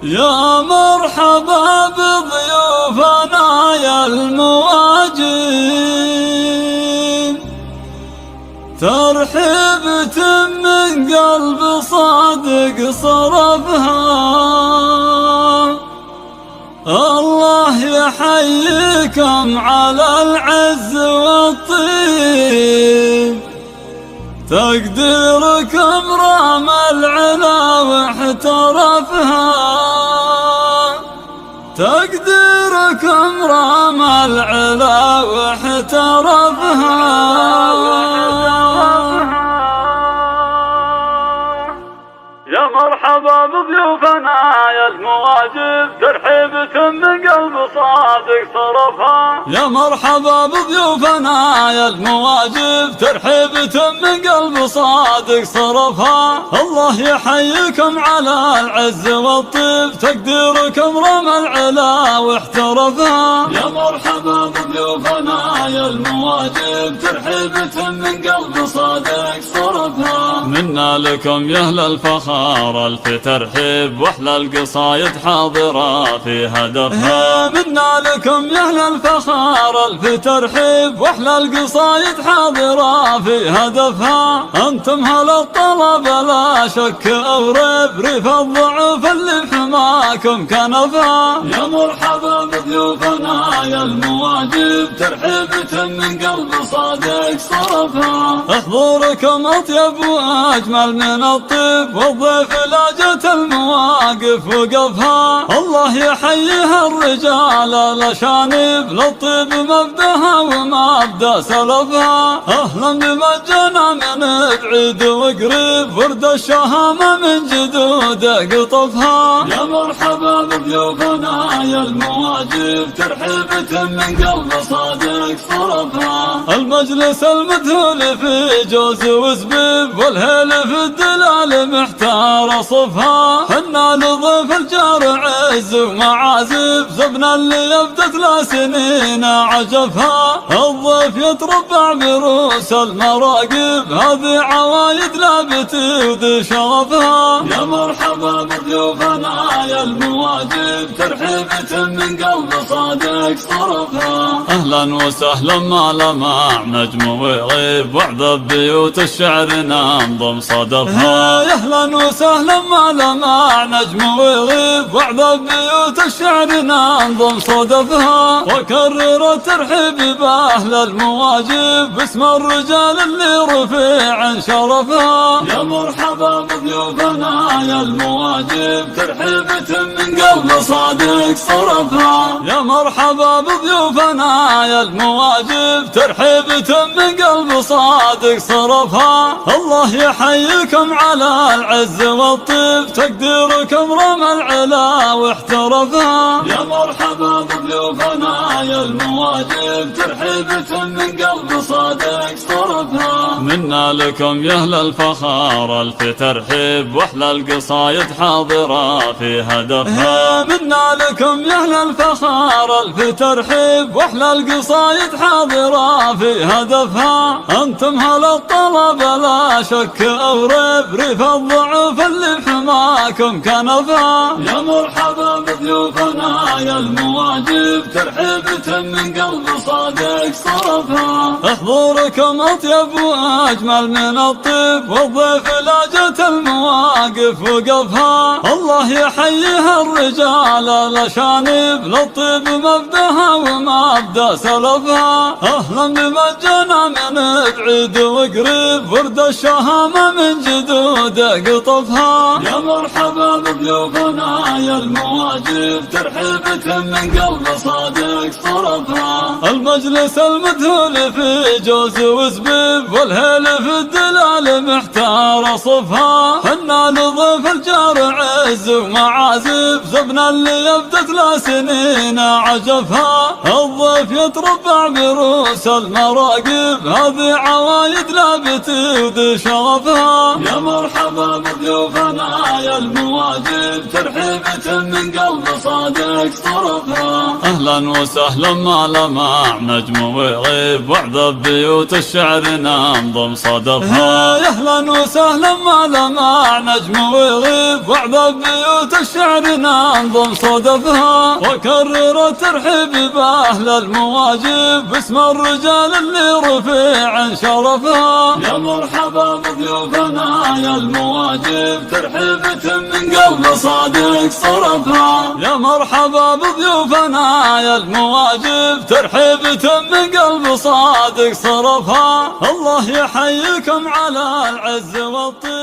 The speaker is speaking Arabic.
يا مرحبا بضيوفنا يا المواجب، ترحيبة من قلب صادق صرفها. الله يحييكم على العز والطيب، تقديركم رام العلا واحترفها. تقديركم رام العلا واحترفها. يا مرحبا بضيوفنا يا المواجب، ترحيبة من قلب صادق صرفها. يا مرحبا بضيوفنا يا المواجب، ترحيبة من قلب صادق صرفها. الله يحييكم على العز والطيب، تقديركم رمى العلا واحترفها. يا مرحبا بضيوفنا يا المواجب، ترحيبة من قلب صادق صرفها. منا لكم يا اهل الفخار الف ترحيب، واحلى القصايد حاضرة في هدفها. منا لكم يا اهل الفخار الف ترحيب، واحلى القصايد حاضرة في هدفها. انتم هل الطلب لا شك او ريب، ريف الضعف اللي بحماكم كنفها. يا مرحبا بضيوفنا يا المواجب، ترحيبة من قلب صادق صرفها. حضوركم اطيب واجمل من الطيب، والضيف لاجت المواقف وقفها. الله يحييها الرجال الاشانب، للطيب مبدها ومبدا سلفها. اهلا بمجنا من بعيد وقريب، ورد الشهامه من جدوده قطفها. يا مرحبا بضيوفنا يا المواجب، ترحيبة من قلب صادق صرفها. المجلس المذهول في جوز وزبيب، والهيل في الدلال محتار صفها. حنا لضيف الجار عز ومعازف، زبنا اللي يبدت 3 سنين عجفها. الضيف يتربع بروس المراقب، هذه عوايد لا بتودي شغفها. يا مرحبا بضيوفنا يا المواجب، ترحيبة من قلب صادق صرفها. اهلا وسهلا ما لمع نجم وغيب، وعذب بيوت الشعر ننظم صدفها. يا اهلا وسهلا ما لمع نجم وغيب، وعذب بيوت الشعر ننظم صدفها. وكرر الترحيب باهل المواجب، باسم الرجال اللي رفيع شرفها. يا مرحبا بضيوفنا يا المواجب، ترحيبة من قلب صادق صرفها. يا مرحبا بضيوفنا يا المواجب، ترحيبة من قلب صادق صرفها. الله يحييكم على العز والطيب، تقديركم رمى العلا واحترفها. يا مرحبا بضيوفنا يا المواجب، ترحيبة من قلب صادق صرفها. منا لكم يا اهل الفخار الف ترحيب، واحلى القصايد حاضرة في هدفها. منا لكم يا اهل الفخار الف ترحيب، واحلى القصايد حاضرة في هدفها. انتم هل الطلب لا شك او ريب، ريف الضعف اللي بحماكم كنفها. يا مرحبا بضيوفنا يا المواجب، ترحيبة من قلب صادق صرفها. حضوركم اطيب واجمل من الطيب، والضيف لاجت المواقف وقفها. الله يحييها الرجال الاشانب، للطيب مبدها ومبدا سلفها. اهلا بمجنا من بعيد وقريب، ورد الشهامه من جدوده قطفها. يا مرحبا بضيوفنا يا المواجب، ترحيبة من قلب صادق صرفها. المجلس المذهول في جوز وزبيب، والهيل في الدلال محتار صفها. حنا لضيف الجار عز ومعازف، زبنا اللي يبدت 3 سنين عجفها. الضيف يتربع بروس المراقب، هذه عوايد لا بتودي شغفها. يا مرحبا بضيوفنا ضيوفنا يا المواجب ترحيبة من قلب صادق صرفها. أهلا وسهلا ما لمع نجم ويغيب وعذب بيوت الشعر ننظم صدفها. أهلا وسهلا ما لمع نجم ويغيب وعذب بيوت الشعر ننظم صدفها. وكرر الترحيب بأهل المواجب باسم الرجال اللي رفيع شرفها. يا مرحبا بضيوفنا يا المواجب ترحيبة من قلب صادق صرفها. يا مرحبا بضيوفنا يا المواجب ترحيبة من قلب صادق صرفها. الله يحييكم على العز والطيب.